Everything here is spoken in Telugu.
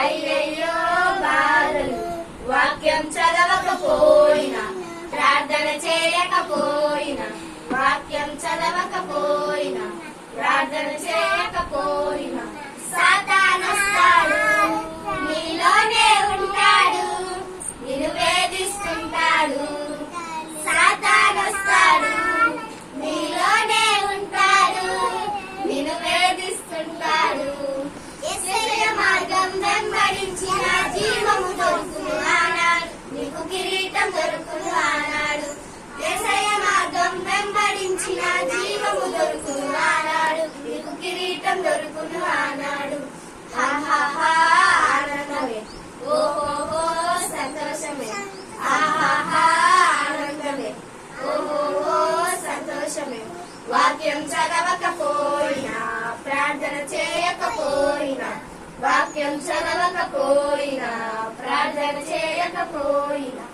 అయ్యయ్యో బాధలు. వాక్యం చదవకపోయినా, ప్రార్థన చేయకపోయినా, వాక్యం చదవకపోయినా, ప్రార్థన చేయకపోయినా, సాతానొస్తాడు, నీలోనే ఉంటాడు, నిన్ను వేధిస్తుంటాడు. సాతానొస్తాడు, నీలోనే ఉంటాడు, నిన్ను వేధిస్తుంటాడు. యేసయ్య మార్గం వెంబడించిన జీవము దొరుకును ఆనాడు, నీకు కిరీటం దొరుకును ఆనాడు. యేసయ్య మార్గం వెంబడించిన జీవము దొరుకును ఆనాడు, నీకు కిరీటం దొరుకును ఆనాడు. హాహాహా ఆనందమే, ఓహోహో సంతోషమే, ఆహాహా ఆనందమే, ఓహోహో సంతోషమే. వాక్యం చదవకపోయినా, ప్రార్థన చేయకపోయినా, వాక్యం చదవకపోయినా, ప్రార్థన చేయకపోయినా,